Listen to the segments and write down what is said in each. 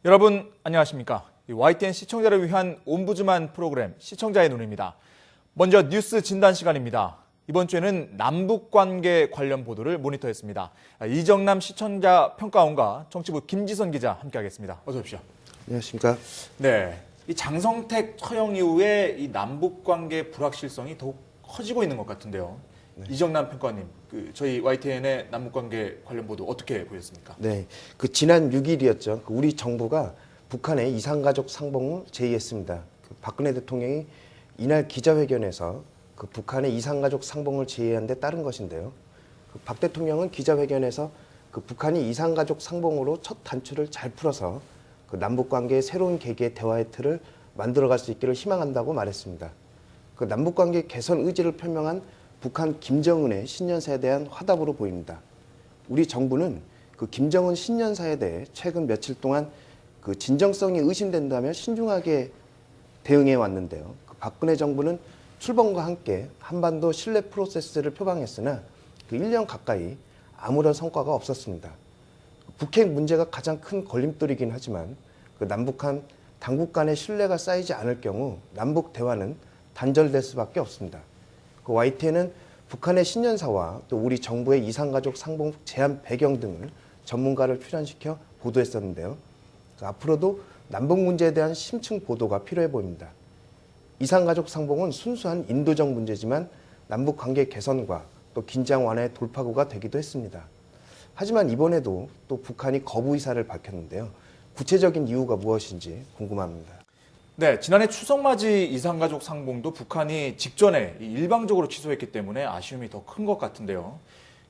여러분 안녕하십니까? YTN 시청자를 위한 옴부즈만 프로그램 시청자의 눈입니다. 먼저 뉴스 진단 시간입니다. 이번 주에는 남북관계 관련 보도를 모니터했습니다. 이정남 시청자 평가원과 정치부 김지선 기자 함께하겠습니다. 어서 오십시오. 안녕하십니까? 네, 이 장성택 처형 이후에 이 남북관계 불확실성이 더욱 커지고 있는 것 같은데요. 네. 이정남 평가원님, 저희 YTN의 남북관계 관련 보도 어떻게 보셨습니까? 네, 지난 6일이었죠. 우리 정부가 북한의 이산가족 상봉을 제의했습니다. 박근혜 대통령이 이날 기자회견에서 북한의 이산가족 상봉을 제의한 데 따른 것인데요. 박 대통령은 기자회견에서 북한이 이산가족 상봉으로 첫 단추를 잘 풀어서 남북관계의 새로운 계기의 대화의 틀을 만들어갈 수 있기를 희망한다고 말했습니다. 남북관계 개선 의지를 표명한 북한 김정은의 신년사에 대한 화답으로 보입니다. 우리 정부는 김정은 신년사에 대해 최근 며칠 동안 진정성이 의심된다며 신중하게 대응해 왔는데요. 박근혜 정부는 출범과 함께 한반도 신뢰 프로세스를 표방했으나 1년 가까이 아무런 성과가 없었습니다. 북핵 문제가 가장 큰 걸림돌이긴 하지만 남북한 당국 간의 신뢰가 쌓이지 않을 경우 남북 대화는 단절될 수밖에 없습니다. YTN은 북한의 신년사와 또 우리 정부의 이산가족 상봉 제한 배경 등을 전문가를 출연시켜 보도했었는데요. 앞으로도 남북 문제에 대한 심층 보도가 필요해 보입니다. 이산가족 상봉은 순수한 인도적 문제지만 남북 관계 개선과 또 긴장 완화의 돌파구가 되기도 했습니다. 하지만 이번에도 또 북한이 거부 의사를 밝혔는데요. 구체적인 이유가 무엇인지 궁금합니다. 네, 지난해 추석맞이 이산가족 상봉도 북한이 직전에 일방적으로 취소했기 때문에 아쉬움이 더 큰 것 같은데요.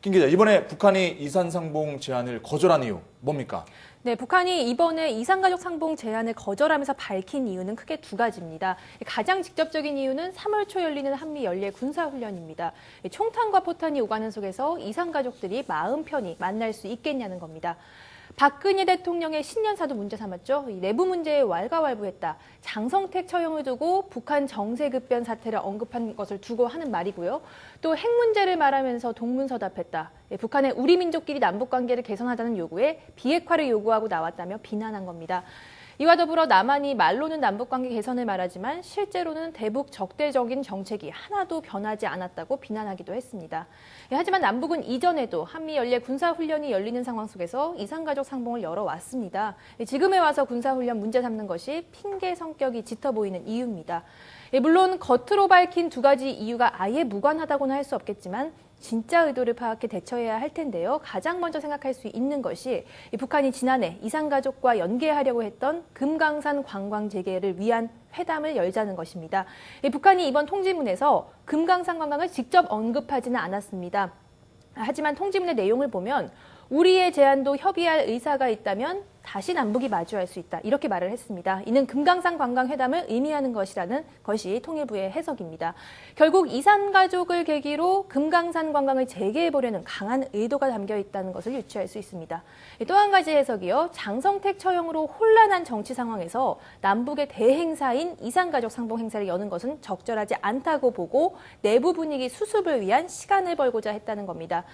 김 기자, 이번에 북한이 이산상봉 제안을 거절한 이유 뭡니까? 네, 북한이 이번에 이산가족 상봉 제안을 거절하면서 밝힌 이유는 크게 두 가지입니다. 가장 직접적인 이유는 3월 초 열리는 한미 연례 군사훈련입니다. 총탄과 포탄이 오가는 속에서 이산가족들이 마음 편히 만날 수 있겠냐는 겁니다. 박근혜 대통령의 신년사도 문제 삼았죠. 내부 문제에 왈가왈부했다. 장성택 처형을 두고 북한 정세급변 사태를 언급한 것을 두고 하는 말이고요. 또 핵 문제를 말하면서 동문서답했다. 북한의 우리 민족끼리 남북관계를 개선하자는 요구에 비핵화를 요구하고 나왔다며 비난한 겁니다. 이와 더불어 남한이 말로는 남북관계 개선을 말하지만 실제로는 대북 적대적인 정책이 하나도 변하지 않았다고 비난하기도 했습니다. 하지만 남북은 이전에도 한미 연례 군사훈련이 열리는 상황 속에서 이산가족 상봉을 열어왔습니다. 지금에 와서 군사훈련 문제 삼는 것이 핑계 성격이 짙어 보이는 이유입니다. 물론 겉으로 밝힌 두 가지 이유가 아예 무관하다고는 할 수 없겠지만 진짜 의도를 파악해 대처해야 할 텐데요. 가장 먼저 생각할 수 있는 것이 북한이 지난해 이산가족과 연계하려고 했던 금강산 관광 재개를 위한 회담을 열자는 것입니다. 북한이 이번 통지문에서 금강산 관광을 직접 언급하지는 않았습니다. 하지만 통지문의 내용을 보면 우리의 제안도 협의할 의사가 있다면 다시 남북이 마주할 수 있다. 이렇게 말을 했습니다. 이는 금강산 관광회담을 의미하는 것이라는 것이 통일부의 해석입니다. 결국 이산가족을 계기로 금강산 관광을 재개해보려는 강한 의도가 담겨 있다는 것을 유추할 수 있습니다. 또 한 가지 해석이요. 장성택 처형으로 혼란한 정치 상황에서 남북의 대행사인 이산가족 상봉 행사를 여는 것은 적절하지 않다고 보고 내부 분위기 수습을 위한 시간을 벌고자 했다는 겁니다.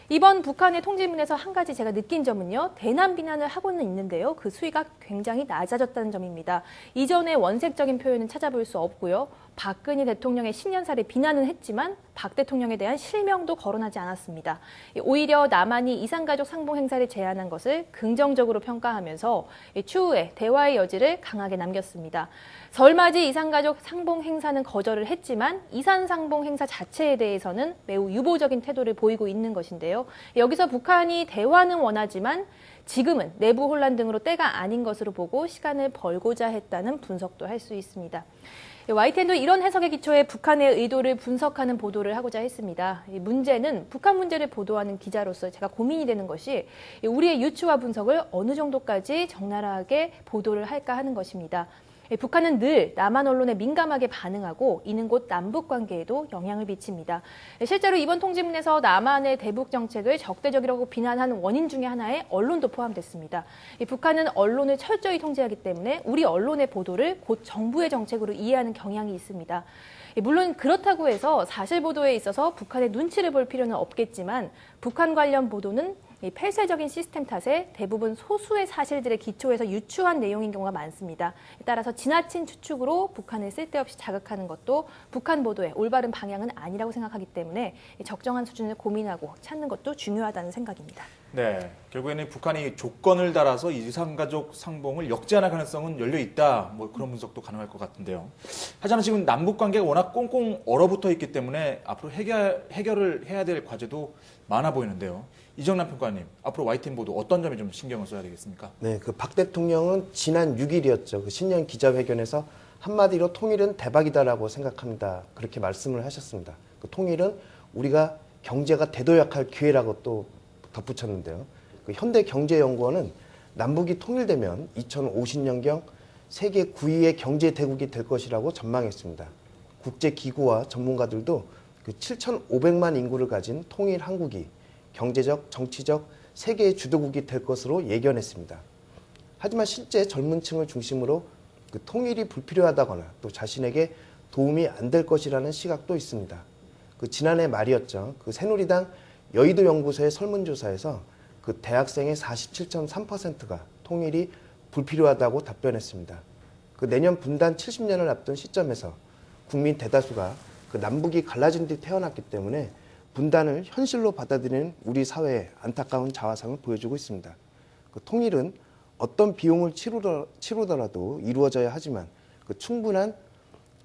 이번 북한의 통지문에서 한 가지 제가 느낀 점은요. 대남 비난을 하고는 있는데요. 그 수위가 굉장히 낮아졌다는 점입니다. 이전의 원색적인 표현은 찾아볼 수 없고요. 박근혜 대통령의 신년사를 비난은 했지만 박 대통령에 대한 실명도 거론하지 않았습니다. 오히려 남한이 이산가족 상봉 행사를 제안한 것을 긍정적으로 평가하면서 추후에 대화의 여지를 강하게 남겼습니다. 설맞이 이산가족 상봉 행사는 거절을 했지만 이산 상봉 행사 자체에 대해서는 매우 유보적인 태도를 보이고 있는 것인데요. 여기서 북한이 대화는 원하지만 지금은 내부 혼란 등으로 때가 아닌 것으로 보고 시간을 벌고자 했다는 분석도 할 수 있습니다. YTN도 이런 해석의 기초에 북한의 의도를 분석하는 보도를 하고자 했습니다. 문제는 북한 문제를 보도하는 기자로서 제가 고민이 되는 것이 우리의 유추와 분석을 어느 정도까지 적나라하게 보도를 할까 하는 것입니다. 북한은 늘 남한 언론에 민감하게 반응하고 이는 곧 남북 관계에도 영향을 미칩니다. 실제로 이번 통지문에서 남한의 대북 정책을 적대적이라고 비난한 원인 중에 하나에 언론도 포함됐습니다. 북한은 언론을 철저히 통제하기 때문에 우리 언론의 보도를 곧 정부의 정책으로 이해하는 경향이 있습니다. 물론 그렇다고 해서 사실 보도에 있어서 북한의 눈치를 볼 필요는 없겠지만 북한 관련 보도는 이 폐쇄적인 시스템 탓에 대부분 소수의 사실들의 기초에서 유추한 내용인 경우가 많습니다. 따라서 지나친 추측으로 북한을 쓸데없이 자극하는 것도 북한 보도의 올바른 방향은 아니라고 생각하기 때문에 적정한 수준을 고민하고 찾는 것도 중요하다는 생각입니다. 네, 결국에는 북한이 조건을 달아서 이산가족 상봉을 역제할 가능성은 열려 있다. 뭐 그런 분석도 가능할 것 같은데요. 하지만 지금 남북 관계가 워낙 꽁꽁 얼어붙어 있기 때문에 앞으로 해결을 해야 될 과제도 많아 보이는데요. 이정남 평가님, 앞으로 YTN 보도 어떤 점에 좀 신경을 써야 되겠습니까? 네, 그 박 대통령은 지난 6일이었죠. 그 신년 기자회견에서 한마디로 통일은 대박이다라고 생각합니다. 그렇게 말씀을 하셨습니다. 그 통일은 우리가 경제가 대도약할 기회라고 또 덧붙였는데요. 그 현대경제연구원은 남북이 통일되면 2050년경 세계 9위의 경제 대국이 될 것이라고 전망했습니다. 국제기구와 전문가들도 그 7,500만 인구를 가진 통일 한국이 경제적, 정치적 세계의 주도국이 될 것으로 예견했습니다. 하지만 실제 젊은 층을 중심으로 그 통일이 불필요하다거나 또 자신에게 도움이 안 될 것이라는 시각도 있습니다. 그 지난해 말이었죠. 그 새누리당 여의도 연구소의 설문조사에서 그 대학생의 47.3%가 통일이 불필요하다고 답변했습니다. 그 내년 분단 70년을 앞둔 시점에서 국민 대다수가 그 남북이 갈라진 뒤 태어났기 때문에 분단을 현실로 받아들이는 우리 사회의 안타까운 자화상을 보여주고 있습니다. 그 통일은 어떤 비용을 치르더라도 이루어져야 하지만 그 충분한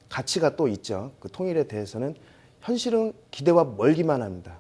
가치가 또 있죠. 그 통일에 대해서는 현실은 기대와 멀기만 합니다.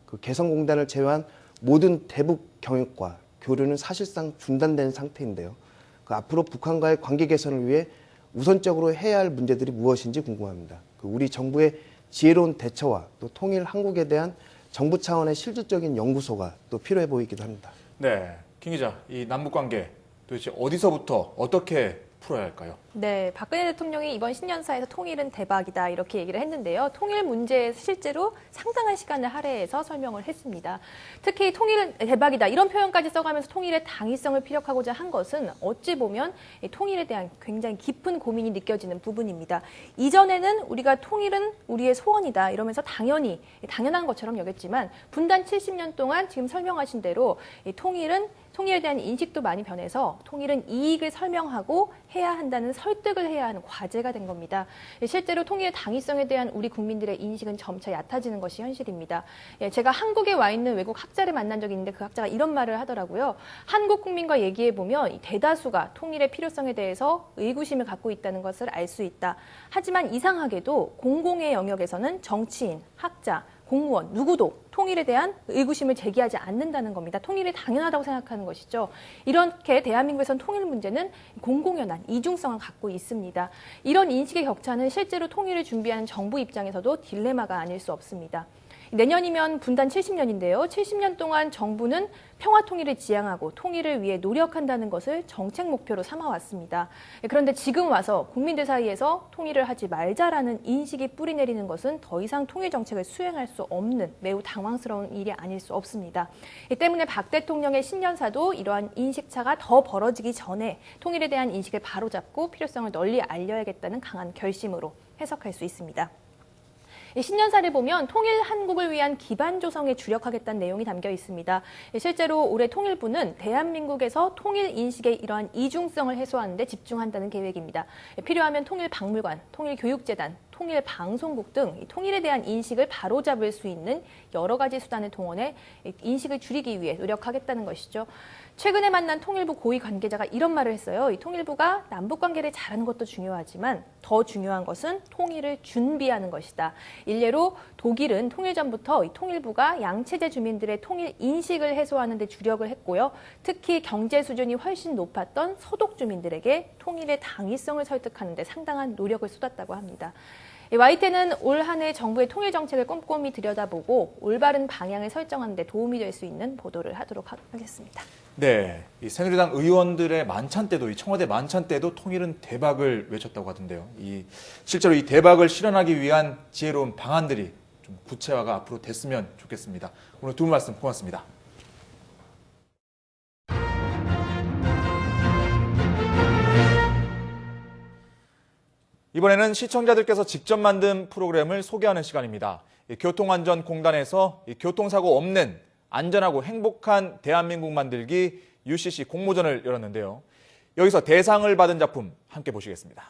그 개성공단을 제외한 모든 대북 경협과 교류는 사실상 중단된 상태인데요. 그 앞으로 북한과의 관계 개선을 위해 우선적으로 해야 할 문제들이 무엇인지 궁금합니다. 그 우리 정부의 지혜로운 대처와 또 통일 한국에 대한 정부 차원의 실질적인 연구소가 또 필요해 보이기도 합니다. 네, 김 기자, 이 남북 관계 도대체 어디서부터 어떻게 풀어야 할까요? 네, 박근혜 대통령이 이번 신년사에서 통일은 대박이다 이렇게 얘기를 했는데요. 통일 문제에 실제로 상당한 시간을 할애해서 설명을 했습니다. 특히 통일은 대박이다 이런 표현까지 써가면서 통일의 당위성을 피력하고자 한 것은 어찌 보면 통일에 대한 굉장히 깊은 고민이 느껴지는 부분입니다. 이전에는 우리가 통일은 우리의 소원이다 이러면서 당연한 것처럼 여겼지만 분단 70년 동안 지금 설명하신 대로 통일에 대한 인식도 많이 변해서 통일은 이익을 설명하고 해야 한다는 설득을 해야 하는 과제가 된 겁니다. 실제로 통일의 당위성에 대한 우리 국민들의 인식은 점차 얕아지는 것이 현실입니다. 제가 한국에 와 있는 외국 학자를 만난 적이 있는데 그 학자가 이런 말을 하더라고요. 한국 국민과 얘기해보면 대다수가 통일의 필요성에 대해서 의구심을 갖고 있다는 것을 알 수 있다. 하지만 이상하게도 공공의 영역에서는 정치인, 학자, 공무원 누구도 통일에 대한 의구심을 제기하지 않는다는 겁니다. 통일이 당연하다고 생각하는 것이죠. 이렇게 대한민국에선 통일 문제는 공공연한 이중성을 갖고 있습니다. 이런 인식의 격차는 실제로 통일을 준비하는 정부 입장에서도 딜레마가 아닐 수 없습니다. 내년이면 분단 70년인데요. 70년 동안 정부는 평화 통일을 지향하고 통일을 위해 노력한다는 것을 정책 목표로 삼아왔습니다. 그런데 지금 와서 국민들 사이에서 통일을 하지 말자라는 인식이 뿌리내리는 것은 더 이상 통일 정책을 수행할 수 없는 매우 당황스러운 일이 아닐 수 없습니다. 이 때문에 박 대통령의 신년사도 이러한 인식차가 더 벌어지기 전에 통일에 대한 인식을 바로잡고 필요성을 널리 알려야겠다는 강한 결심으로 해석할 수 있습니다. 신년사를 보면 통일 한국을 위한 기반 조성에 주력하겠다는 내용이 담겨 있습니다. 실제로 올해 통일부는 대한민국에서 통일 인식의 이러한 이중성을 해소하는 데 집중한다는 계획입니다. 필요하면 통일박물관, 통일교육재단, 통일방송국 등 통일에 대한 인식을 바로잡을 수 있는 여러 가지 수단을 동원해 인식을 줄이기 위해 노력하겠다는 것이죠. 최근에 만난 통일부 고위 관계자가 이런 말을 했어요. 이 통일부가 남북 관계를 잘하는 것도 중요하지만 더 중요한 것은 통일을 준비하는 것이다. 일례로 독일은 통일 전부터 이 통일부가 양체제 주민들의 통일 인식을 해소하는 데 주력을 했고요. 특히 경제 수준이 훨씬 높았던 서독 주민들에게 통일의 당위성을 설득하는 데 상당한 노력을 쏟았다고 합니다. YTN은 올 한 해 정부의 통일 정책을 꼼꼼히 들여다보고 올바른 방향을 설정하는 데 도움이 될 수 있는 보도를 하도록 하겠습니다. 네, 이 새누리당 의원들의 만찬 때도, 이 청와대 만찬 때도 통일은 대박을 외쳤다고 하던데요. 실제로 이 대박을 실현하기 위한 지혜로운 방안들이 좀 구체화가 앞으로 됐으면 좋겠습니다. 오늘 두 분 말씀 고맙습니다. 이번에는 시청자들께서 직접 만든 프로그램을 소개하는 시간입니다. 교통안전공단에서 교통사고 없는 안전하고 행복한 대한민국 만들기 UCC 공모전을 열었는데요. 여기서 대상을 받은 작품 함께 보시겠습니다.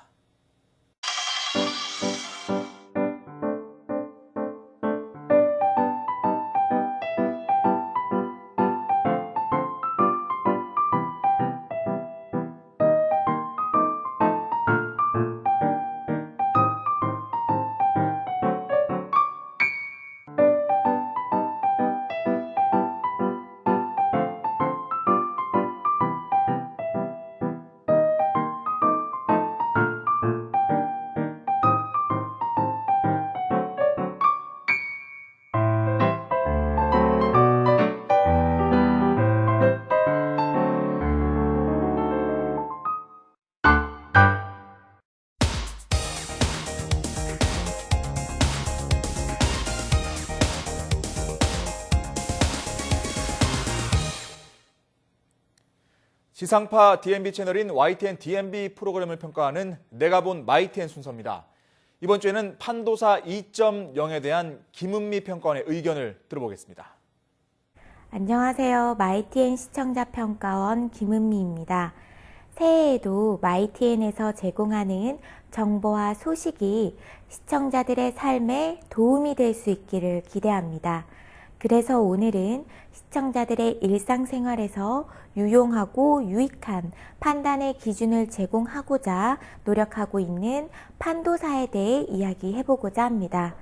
지상파 DMB 채널인 YTN DMB 프로그램을 평가하는 내가 본 마이TN 순서입니다. 이번 주에는 판도사 2.0에 대한 김은미 평가원의 의견을 들어보겠습니다. 안녕하세요. 마이TN 시청자 평가원 김은미입니다. 새해에도 마이TN에서 제공하는 정보와 소식이 시청자들의 삶에 도움이 될 수 있기를 기대합니다. 그래서 오늘은 시청자들의 일상생활에서 유용하고 유익한 판단의 기준을 제공하고자 노력하고 있는 판도사에 대해 이야기해보고자 합니다.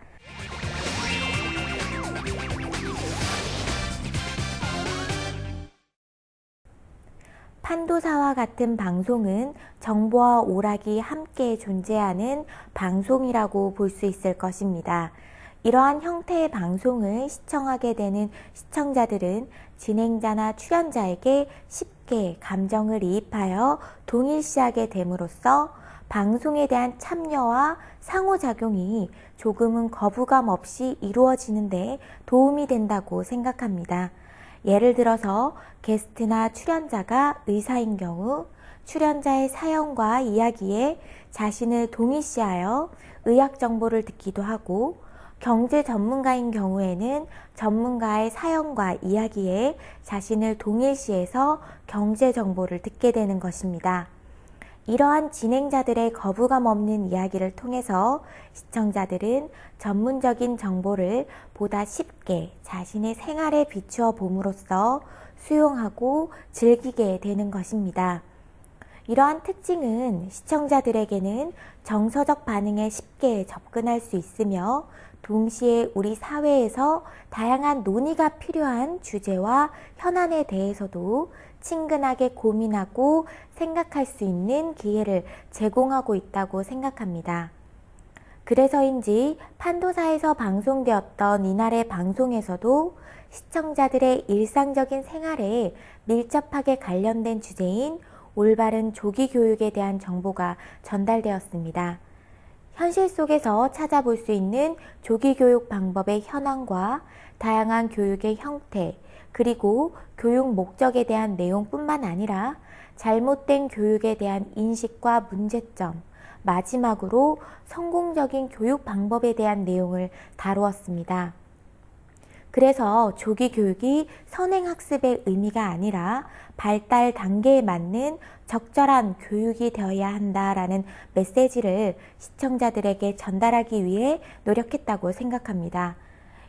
판도사와 같은 방송은 정보와 오락이 함께 존재하는 방송이라고 볼 수 있을 것입니다. 이러한 형태의 방송을 시청하게 되는 시청자들은 진행자나 출연자에게 쉽게 감정을 이입하여 동일시하게 됨으로써 방송에 대한 참여와 상호작용이 조금은 거부감 없이 이루어지는데 도움이 된다고 생각합니다. 예를 들어서 게스트나 출연자가 의사인 경우 출연자의 사연과 이야기에 자신을 동일시하여 의학 정보를 듣기도 하고, 경제 전문가인 경우에는 전문가의 사연과 이야기에 자신을 동일시해서 경제 정보를 듣게 되는 것입니다. 이러한 진행자들의 거부감 없는 이야기를 통해서 시청자들은 전문적인 정보를 보다 쉽게 자신의 생활에 비추어 봄으로써 수용하고 즐기게 되는 것입니다. 이러한 특징은 시청자들에게는 정서적 반응에 쉽게 접근할 수 있으며, 동시에 우리 사회에서 다양한 논의가 필요한 주제와 현안에 대해서도 친근하게 고민하고 생각할 수 있는 기회를 제공하고 있다고 생각합니다. 그래서인지 판도사에서 방송되었던 이날의 방송에서도 시청자들의 일상적인 생활에 밀접하게 관련된 주제인 올바른 조기 교육에 대한 정보가 전달되었습니다. 현실 속에서 찾아볼 수 있는 조기 교육 방법의 현황과 다양한 교육의 형태, 그리고 교육 목적에 대한 내용뿐만 아니라 잘못된 교육에 대한 인식과 문제점, 마지막으로 성공적인 교육 방법에 대한 내용을 다루었습니다. 그래서 조기 교육이 선행학습의 의미가 아니라 발달 단계에 맞는 적절한 교육이 되어야 한다라는 메시지를 시청자들에게 전달하기 위해 노력했다고 생각합니다.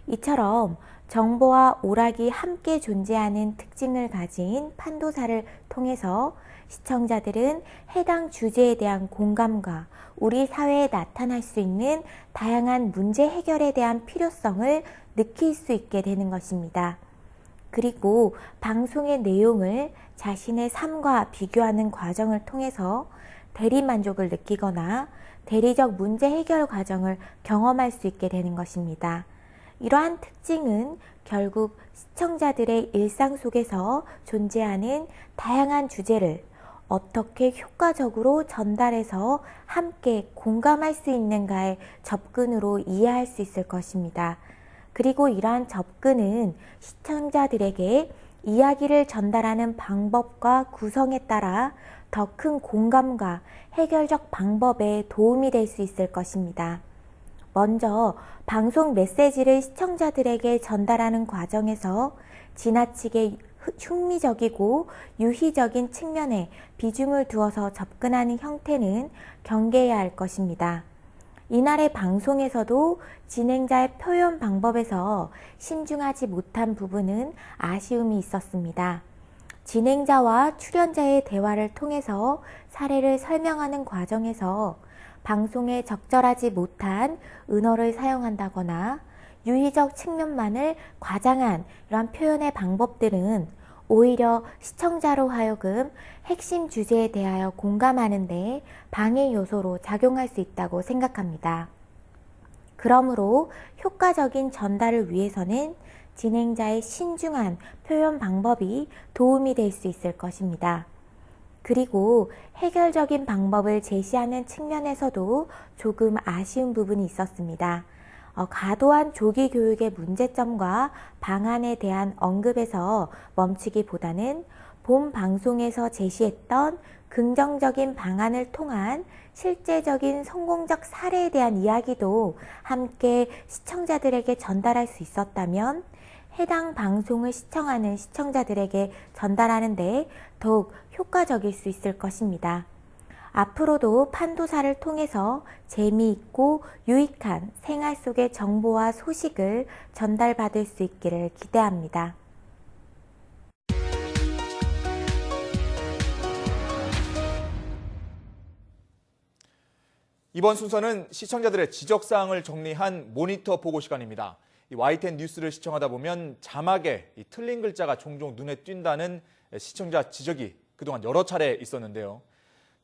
이처럼 정보와 오락이 함께 존재하는 특징을 가진 판도사를 통해서 시청자들은 해당 주제에 대한 공감과 우리 사회에 나타날 수 있는 다양한 문제 해결에 대한 필요성을 느낄 수 있게 되는 것입니다. 그리고 방송의 내용을 자신의 삶과 비교하는 과정을 통해서 대리만족을 느끼거나 대리적 문제 해결 과정을 경험할 수 있게 되는 것입니다. 이러한 특징은 결국 시청자들의 일상 속에서 존재하는 다양한 주제를 어떻게 효과적으로 전달해서 함께 공감할 수 있는가의 접근으로 이해할 수 있을 것입니다. 그리고 이러한 접근은 시청자들에게 이야기를 전달하는 방법과 구성에 따라 더 큰 공감과 해결적 방법에 도움이 될 수 있을 것입니다. 먼저 방송 메시지를 시청자들에게 전달하는 과정에서 지나치게 흉미적이고 유희적인 측면에 비중을 두어서 접근하는 형태는 경계해야 할 것입니다. 이날의 방송에서도 진행자의 표현 방법에서 신중하지 못한 부분은 아쉬움이 있었습니다. 진행자와 출연자의 대화를 통해서 사례를 설명하는 과정에서 방송에 적절하지 못한 은어를 사용한다거나 유희적 측면만을 과장한 이러한 표현의 방법들은 오히려 시청자로 하여금 핵심 주제에 대하여 공감하는 데 방해 요소로 작용할 수 있다고 생각합니다. 그러므로 효과적인 전달을 위해서는 진행자의 신중한 표현 방법이 도움이 될 수 있을 것입니다. 그리고 해결적인 방법을 제시하는 측면에서도 조금 아쉬운 부분이 있었습니다. 과도한 조기 교육의 문제점과 방안에 대한 언급에서 멈추기보다는 본 방송에서 제시했던 긍정적인 방안을 통한 실제적인 성공적 사례에 대한 이야기도 함께 시청자들에게 전달할 수 있었다면 해당 방송을 시청하는 시청자들에게 전달하는 데 더욱 효과적일 수 있을 것입니다. 앞으로도 판도사를 통해서 재미있고 유익한 생활 속의 정보와 소식을 전달받을 수 있기를 기대합니다. 이번 순서는 시청자들의 지적사항을 정리한 모니터 보고 시간입니다. 이 YTN 뉴스를 시청하다 보면 자막에 틀린 글자가 종종 눈에 띈다는 시청자 지적이 그동안 여러 차례 있었는데요.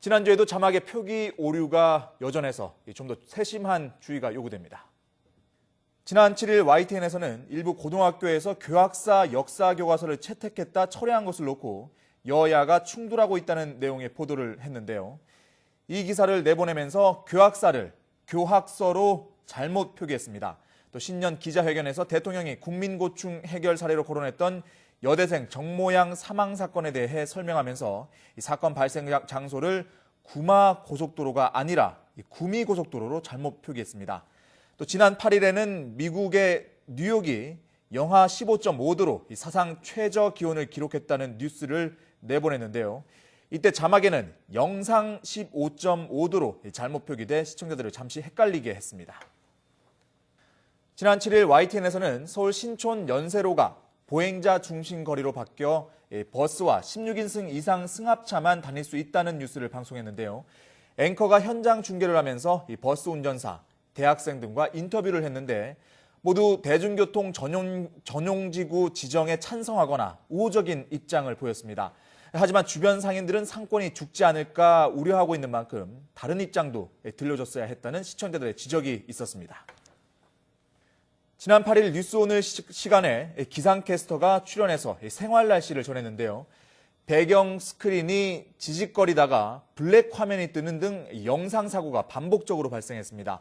지난주에도 자막의 표기 오류가 여전해서 좀 더 세심한 주의가 요구됩니다. 지난 7일 YTN에서는 일부 고등학교에서 교학사 역사 교과서를 채택했다 철회한 것을 놓고 여야가 충돌하고 있다는 내용의 보도를 했는데요. 이 기사를 내보내면서 교학사를 교학서로 잘못 표기했습니다. 또 신년 기자회견에서 대통령이 국민고충 해결 사례로 거론했던 여대생 정모양 사망 사건에 대해 설명하면서 이 사건 발생 장소를 구마 고속도로가 아니라 구미 고속도로로 잘못 표기했습니다. 또 지난 8일에는 미국의 뉴욕이 영하 15.5도로 사상 최저 기온을 기록했다는 뉴스를 내보냈는데요. 이때 자막에는 영상 15.5도로 잘못 표기돼 시청자들을 잠시 헷갈리게 했습니다. 지난 7일 YTN에서는 서울 신촌 연세로가 보행자 중심 거리로 바뀌어 버스와 16인승 이상 승합차만 다닐 수 있다는 뉴스를 방송했는데요. 앵커가 현장 중계를 하면서 버스 운전사, 대학생 등과 인터뷰를 했는데 모두 대중교통 전용지구 지정에 찬성하거나 우호적인 입장을 보였습니다. 하지만 주변 상인들은 상권이 죽지 않을까 우려하고 있는 만큼 다른 입장도 들려줬어야 했다는 시청자들의 지적이 있었습니다. 지난 8일 뉴스오늘 시간에 기상캐스터가 출연해서 생활 날씨를 전했는데요. 배경 스크린이 지직거리다가 블랙 화면이 뜨는 등 영상 사고가 반복적으로 발생했습니다.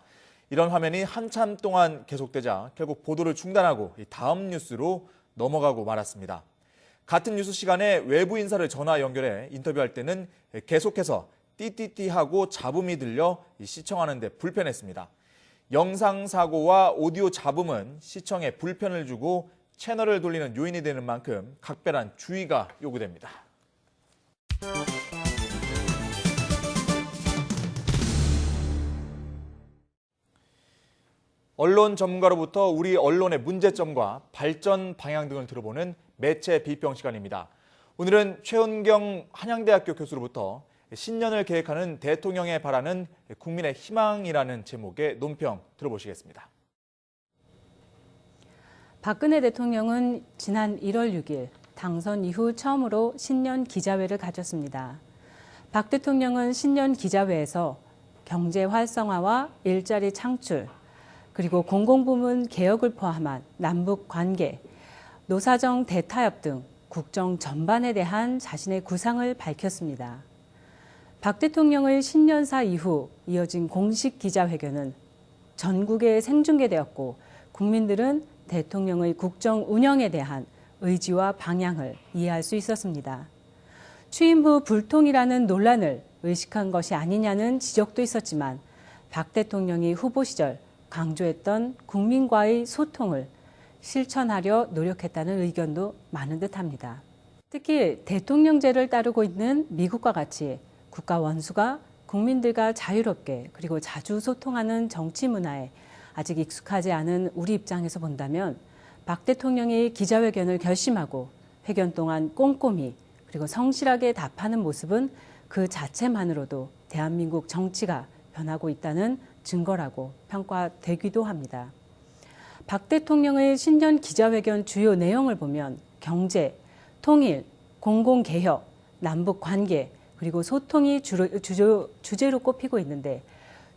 이런 화면이 한참 동안 계속되자 결국 보도를 중단하고 다음 뉴스로 넘어가고 말았습니다. 같은 뉴스 시간에 외부 인사를 전화 연결해 인터뷰할 때는 계속해서 띠띠띠하고 잡음이 들려 시청하는 데 불편했습니다. 영상 사고와 오디오 잡음은 시청에 불편을 주고 채널을 돌리는 요인이 되는 만큼 각별한 주의가 요구됩니다. 언론 전문가로부터 우리 언론의 문제점과 발전 방향 등을 들어보는 매체 비평 시간입니다. 오늘은 최은경 한양대학교 교수로부터 신년을 계획하는 대통령의 바라는 국민의 희망이라는 제목의 논평 들어보시겠습니다. 박근혜 대통령은 지난 1월 6일 당선 이후 처음으로 신년 기자회를 가졌습니다. 박 대통령은 신년 기자회에서 경제 활성화와 일자리 창출, 그리고 공공부문 개혁을 포함한 남북 관계, 노사정 대타협 등 국정 전반에 대한 자신의 구상을 밝혔습니다. 박 대통령의 신년사 이후 이어진 공식 기자회견은 전국에 생중계되었고 국민들은 대통령의 국정 운영에 대한 의지와 방향을 이해할 수 있었습니다. 취임 후 불통이라는 논란을 의식한 것이 아니냐는 지적도 있었지만 박 대통령이 후보 시절 강조했던 국민과의 소통을 실천하려 노력했다는 의견도 많은 듯합니다. 특히 대통령제를 따르고 있는 미국과 같이 국가 원수가 국민들과 자유롭게 그리고 자주 소통하는 정치 문화에 아직 익숙하지 않은 우리 입장에서 본다면 박 대통령이 기자회견을 결심하고 회견 동안 꼼꼼히 그리고 성실하게 답하는 모습은 그 자체만으로도 대한민국 정치가 변하고 있다는 증거라고 평가되기도 합니다. 박 대통령의 신년 기자회견 주요 내용을 보면 경제, 통일, 공공개혁, 남북관계, 그리고 소통이 주제로 꼽히고 있는데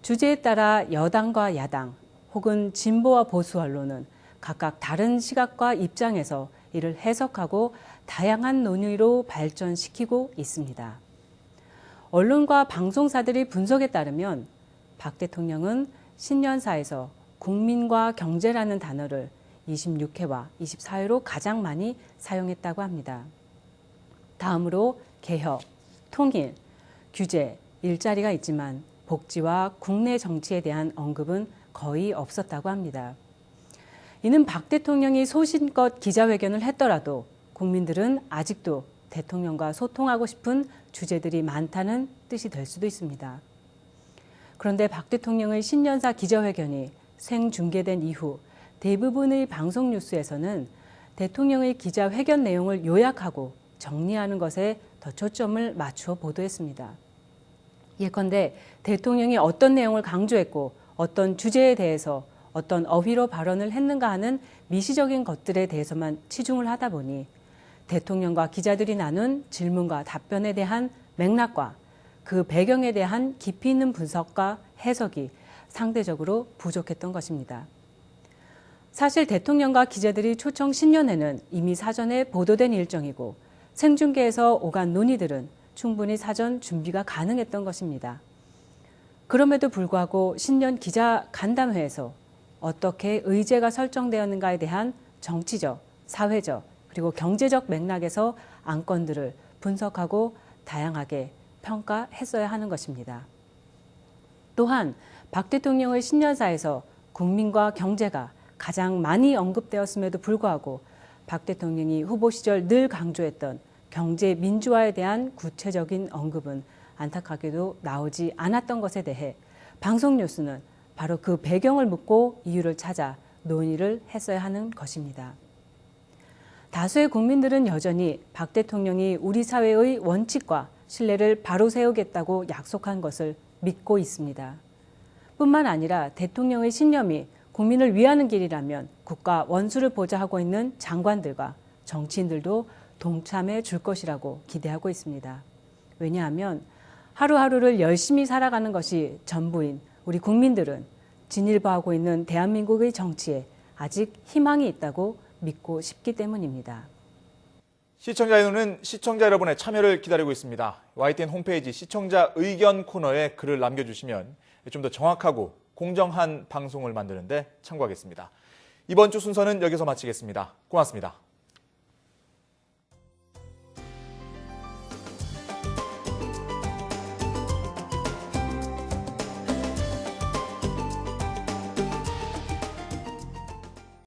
주제에 따라 여당과 야당 혹은 진보와 보수 언론은 각각 다른 시각과 입장에서 이를 해석하고 다양한 논의로 발전시키고 있습니다. 언론과 방송사들의 분석에 따르면 박 대통령은 신년사에서 국민과 경제라는 단어를 26회와 24회로 가장 많이 사용했다고 합니다. 다음으로 개혁, 통일, 규제, 일자리가 있지만 복지와 국내 정치에 대한 언급은 거의 없었다고 합니다. 이는 박 대통령이 소신껏 기자회견을 했더라도 국민들은 아직도 대통령과 소통하고 싶은 주제들이 많다는 뜻이 될 수도 있습니다. 그런데 박 대통령의 신년사 기자회견이 생중계된 이후 대부분의 방송 뉴스에서는 대통령의 기자회견 내용을 요약하고 정리하는 것에 더 초점을 맞추어 보도했습니다. 예컨대 대통령이 어떤 내용을 강조했고 어떤 주제에 대해서 어떤 어휘로 발언을 했는가 하는 미시적인 것들에 대해서만 치중을 하다 보니 대통령과 기자들이 나눈 질문과 답변에 대한 맥락과 그 배경에 대한 깊이 있는 분석과 해석이 상대적으로 부족했던 것입니다. 사실 대통령과 기자들이 초청 신년회는 이미 사전에 보도된 일정이고 생중계에서 오간 논의들은 충분히 사전 준비가 가능했던 것입니다. 그럼에도 불구하고 신년 기자 간담회에서 어떻게 의제가 설정되었는가에 대한 정치적, 사회적, 그리고 경제적 맥락에서 안건들을 분석하고 다양하게 평가했어야 하는 것입니다. 또한 박 대통령의 신년사에서 국민과 경제가 가장 많이 언급되었음에도 불구하고 박 대통령이 후보 시절 늘 강조했던 경제 민주화에 대한 구체적인 언급은 안타깝게도 나오지 않았던 것에 대해 방송 뉴스는 바로 그 배경을 묻고 이유를 찾아 논의를 했어야 하는 것입니다. 다수의 국민들은 여전히 박 대통령이 우리 사회의 원칙과 신뢰를 바로 세우겠다고 약속한 것을 믿고 있습니다. 뿐만 아니라 대통령의 신념이 국민을 위하는 길이라면 국가 원수를 보자 하고 있는 장관들과 정치인들도 동참해 줄 것이라고 기대하고 있습니다. 왜냐하면 하루하루를 열심히 살아가는 것이 전부인 우리 국민들은 진일보하고 있는 대한민국의 정치에 아직 희망이 있다고 믿고 싶기 때문입니다. 시청자의 눈은 시청자 여러분의 참여를 기다리고 있습니다. YTN 홈페이지 시청자 의견 코너에 글을 남겨주시면 좀 더 정확하고 공정한 방송을 만드는 데 참고하겠습니다. 이번 주 순서는 여기서 마치겠습니다. 고맙습니다.